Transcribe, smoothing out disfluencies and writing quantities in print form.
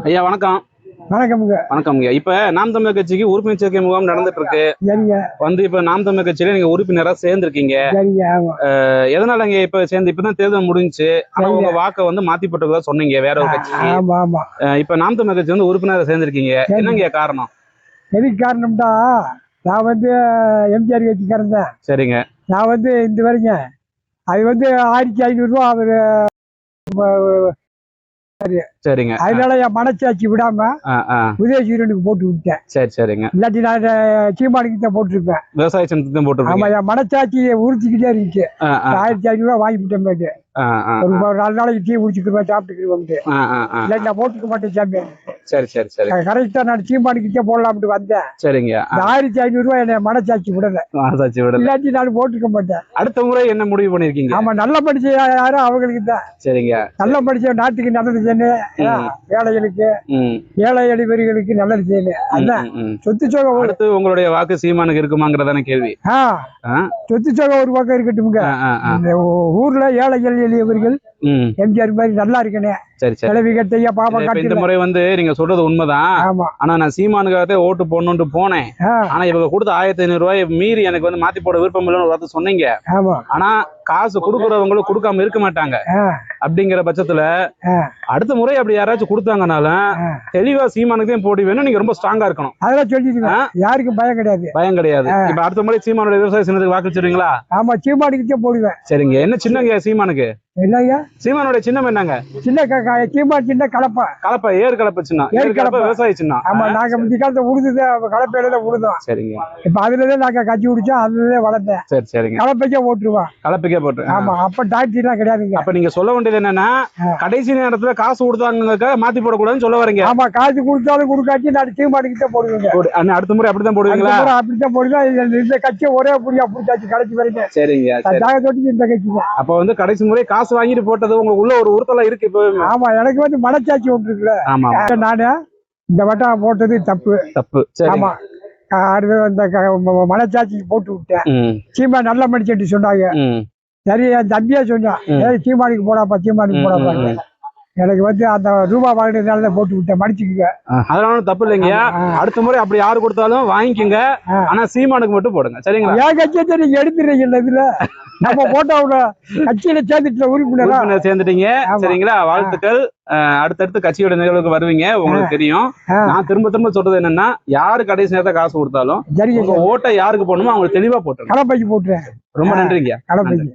ஐயா வணக்கம். வணக்கம்ங்க. வணக்கம்ங்க. இப்ப நாம் தமிழர் கட்சிக்கு உறுப்பினர் சேர்க்கை முகாம் நடந்துட்டு இருக்கு. இப்ப நாம் தமிழர் கட்சியில நீங்க உறுப்பினரா சேர்ந்திருக்கீங்க. எதனால இங்க இப்ப சேர்ந்து இப்பதான் தேர்தல் முடிஞ்சுச்சு. ஆனா உங்க வாக்க மாத்தி போட்டதா சொன்னீங்க வேற ஒரு கட்சி. இப்ப நாம் தமிழர் கட்சி உறுப்பினரா சேர்ந்திருக்கீங்க, என்னங்க காரணம்? எதுக்கு காரணம்டா, நான் எம்ஜிஆர் கட்சிக்காரன் தான். சரிங்க. நான் இந்த வரைங்க அது 1500 ரூபா அவரு. சரிங்க. அதனால என் மனசாட்சி விடாம உதயசூரியனுக்கு போட்டு விட்டேன். சரி சரிங்க. இல்லாட்டி நான் சீமானுக்கு தான் போட்டிருப்பேன். விவசாய சின்னத்துக்கு போட்டு. ஆமா, என் மனசாட்சியை உறுத்திக்கிட்டே இருந்துச்சு. 1500 ரூபா வாங்கி விட்டேன். ஒரு 4 நாளைக்கு டீ குடிச்சுக்கிருவேன், சாப்பிட்டுக்கிருவேன். நான் போட்டுக்க மாட்டேன் சாமி. சரி சரி சரி. கரெக்டா நான் சீமானுக்கிட்டே போடலாம்னு வந்தேன். சரிங்க. 1500 ரூபாய் என்ன மனசாட்சி விடல. இல்லாட்டி நான் போட்டுக்க மாட்டேன். அடுத்த முறை என்ன முடிவு பண்ணிருக்கீங்க? ஆமா, நல்ல படிச்ச யாரும் அவங்களுக்கு தான். சரிங்க. நல்ல படிச்ச நாட்டுக்கு நல்லது செய்யணும், ஏழைகளுக்கு ஏழை எளிவர்களுக்கு நல்லது செய்யணும். அதான் சொத்து சோகை. அடுத்து உங்களுடைய வாக்கு சீமானுக்கு இருக்குமாங்கிறதான கேள்வி. சொத்து சோகை ஒரு பக்கம் இருக்கட்டும்ங்க. ஊர்ல ஏழைகள் எளியவர்கள் எம்ஜிஆர் மாதிரி நல்லா இருக்கணும். இந்த முறை நீங்க சொல்றது உண்மைதான். ஆனா நான் சீமானுக்காக ஓட்டு போடணும்னு போனேன். ஆனா இவங்க கொடுத்த 1500 ரூபாய் மீறி எனக்கு மாத்தி போட விருப்பம் இல்லைன்னு ஒரு வார்த்தை சொன்னீங்க. ஆனா காசு கொடுக்குறவங்களும் கொடுக்காம இருக்க மாட்டாங்க. அப்படிங்கிற பட்சத்துல அடுத்த முறை அப்படி யாராச்சும் கொடுத்தாங்கனாலும் தெளிவா சீமானுக்கு தான் போட்டி வேணும். நீங்க ரொம்ப ஸ்ட்ராங்கா இருக்கணும். அதெல்லாம் சொல்லிட்டு யாருக்கும் பயம் கிடையாது. பயம் கிடையாது. இப்ப அடுத்த முறை சீமானுடைய விவசாய சின்னத்துக்கு வாக்களிச்சிருவீங்களா? ஆமா, சீமானுக்கு தான் போடுவேன். சரிங்க. என்ன சின்னங்க சீமானுக்கு? என்னங்க சீமானுடைய சின்னம் என்னங்க? சின்ன சின்ன கலப்பை. கலப்பை, ஏறு கலப்பை சின்னம். ஏறு கலப்பை விவசாய சின்னம். ஆமா, நாங்க முந்தைய காலத்தை உழுது கலப்பையில உழுதோம். சரிங்க. இப்ப அதுலதான் நாங்க கட்சி குடிச்சோம், அதுலதான் வளர்த்தேன். சரி சரிங்க. கலப்பைக்கே ஓட்டுருவோம். கலப்பைக்கே போட்டு. ஆமா, அப்ப டாக்டர் எல்லாம் கிடையாதுங்க. அப்ப நீங்க சொல்ல வேண்டியது என்னன்னா, கடைசி நேரத்துல காசு கொடுத்தாங்க மாத்தி போடக்கூடாதுன்னு சொல்ல வரீங்க. ஆமா, காசு கொடுத்தாலும் கொடுக்காட்டி நான் சீமானுக்கிட்ட போடுவேங்க. அடுத்த முறை அப்படித்தான் போடுவீங்களா? அப்படித்தான் போடுவேன். இந்த கட்சியை ஒரே புரியா பிடிச்சாச்சு கடைசி வரைக்கும். சரிங்க. இந்த கட்சி அப்ப கடைசி முறை காசு வாங்கிட்டு போட்டது உங்களுக்கு உள்ள ஒரு உறுத்தலா இருக்கு இப்ப. ஆமா, எனக்கு மனச்சாட்சி ஒன்று இருக்குல்ல. ஆமா, நானு இந்த வட்டம் போட்டது தப்பு. ஆமா, மனச்சாட்சி போட்டு விட்டேன். சீமா நல்ல மனுஷன் சொன்னாங்க. சரி, என் தம்பியா சொன்னான், சீமானுக்கு போடாப்பா, சீமானுக்கு போடாப்பா. எனக்கு அந்த ரூபா வாங்கினதுனால போட்டு விட்டேன், மன்னிச்சுக்குங்க. அதனால தப்பு இல்லைங்க. அடுத்த முறை அப்படி யாரு கொடுத்தாலும் வாங்கிக்கோங்க. ஆனா சீமானுக்கு மட்டும் போடுங்க, சரிங்களா? என் கட்சியை நீங்க எடுத்துறீங்கல்ல, இதுல நம்ம போட்டோட கட்சியில சேர்ந்துட்டு உறுப்பினர் சேர்ந்துட்டீங்க, சரிங்களா? வாழ்த்துக்கள். அடுத்தடுத்து கட்சியோட நிகழ்வுக்கு வருவீங்க, உங்களுக்கு தெரியும். நான் திரும்ப திரும்ப சொல்றது என்னன்னா, யாரு கடைசி நேரத்தை காசு கொடுத்தாலும் ஓட்டை யாருக்கு போடணுமோ அவங்க தெளிவா போட்டுருங்க. கடப்பைக்கு போட்டுறேன். ரொம்ப நன்றிங்க. கடப்பைக்கு.